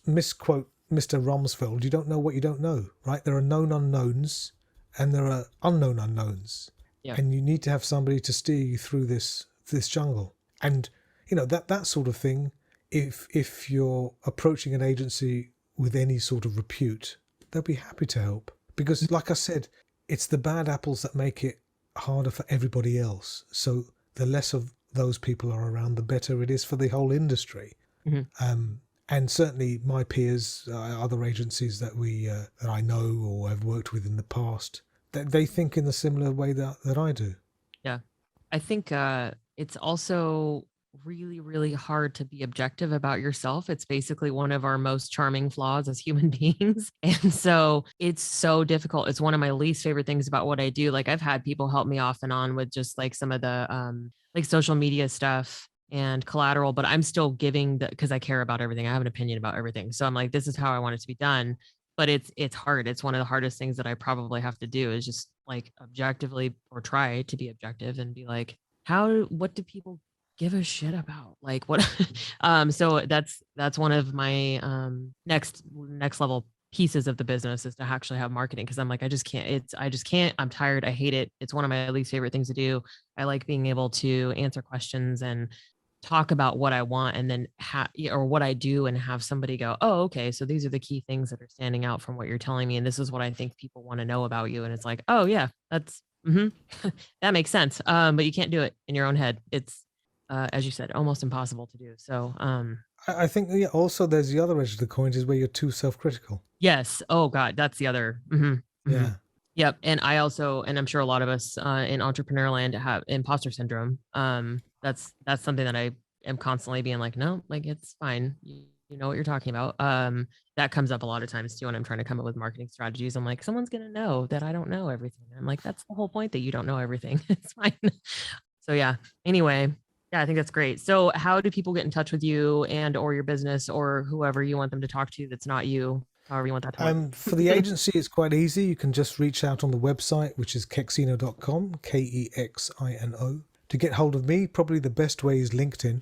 misquote Mr. Rumsfeld, you don't know what you don't know, right? There are known unknowns and there are unknown unknowns. Yeah. And you need to have somebody to steer you through this jungle. And, that sort of thing, if you're approaching an agency with any sort of repute, they'll be happy to help. Because, like I said, it's the bad apples that make it harder for everybody else. So the less of those people are around, the better it is for the whole industry. And certainly my peers, other agencies that that I know or have worked with in the past, they think in the similar way that I do. Yeah, I think it's also really, really hard to be objective about yourself. It's basically one of our most charming flaws as human beings. And so it's so difficult. It's one of my least favorite things about what I do. Like, I've had people help me off and on with just like some of the like social media stuff and collateral, but I'm still giving because I care about everything. I have an opinion about everything. So I'm like, this is how I want it to be done. But it's hard. It's one of the hardest things that I probably have to do, is just like objectively, or try to be objective and be like, what do people give a shit about? Like, what? So that's one of my next level pieces of the business, is to actually have marketing. Cause I'm like, I just can't, I'm tired. I hate it. It's one of my least favorite things to do. I like being able to answer questions and talk about what I want, and then or what I do, and have somebody go, oh, okay, so these are the key things that are standing out from what you're telling me, and this is what I think people want to know about you. And it's like, oh yeah, that's that makes sense. But you can't do it in your own head. It's as you said, almost impossible to do. So I think also there's the other edge of the coin, is where you're too self-critical. Yes. Oh God, that's the other. Yeah. Yep. And I also, and I'm sure a lot of us in entrepreneur land have imposter syndrome. That's something that I am constantly being like, no, like, it's fine. You know what you're talking about. That comes up a lot of times too when I'm trying to come up with marketing strategies. I'm like, someone's going to know that I don't know everything. I'm like, that's the whole point, that you don't know everything. It's fine. So yeah. Anyway, yeah, I think that's great. So how do people get in touch with you and or your business, or whoever you want them to talk to that's not you? However you want that to work. For the agency, it's quite easy. You can just reach out on the website, which is KEXINO.com, KEXINO. To get hold of me, probably the best way is LinkedIn.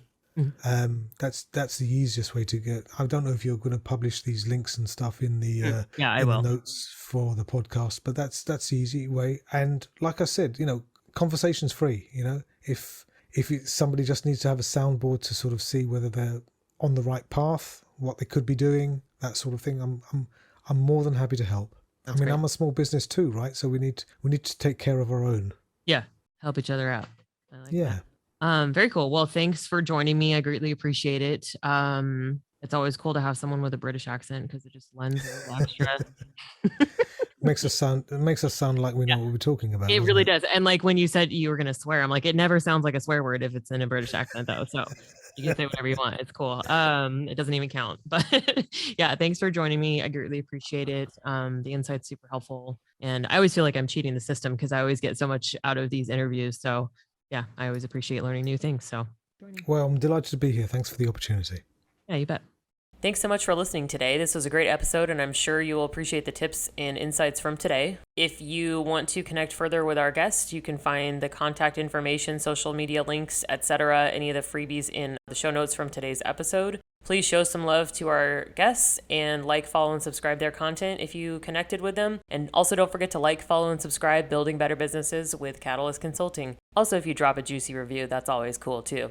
That's the easiest way to get. I don't know if you're going to publish these links and stuff in the I will. the notes for the podcast, but that's the easy way. And like I said, conversation's free. If somebody just needs to have a soundboard to sort of see whether they're on the right path, what they could be doing, that sort of thing, I'm more than happy to help. That's great. I'm a small business too, right? So we need to take care of our own. Yeah, help each other out. I like that. Very cool. Well, thanks for joining me. I greatly appreciate it. It's always cool to have someone with a British accent, because it just lends a little extra. It makes us sound like we know what we're talking about. It really does. And like when you said you were going to swear, I'm like, it never sounds like a swear word if it's in a British accent though. So you can say whatever you want. It's cool. It doesn't even count. But yeah, thanks for joining me. I greatly appreciate it. The insight's super helpful. And I always feel like I'm cheating the system, because I always get so much out of these interviews. So yeah, I always appreciate learning new things. So well, I'm delighted to be here. Thanks for the opportunity. Yeah, you bet. Thanks so much for listening today. This was a great episode, and I'm sure you will appreciate the tips and insights from today. If you want to connect further with our guests, you can find the contact information, social media links, etc., any of the freebies in the show notes from today's episode. Please show some love to our guests and like, follow, and subscribe their content if you connected with them. And also don't forget to like, follow, and subscribe Building Better Businesses with Catalyst Consulting. Also, if you drop a juicy review, that's always cool too.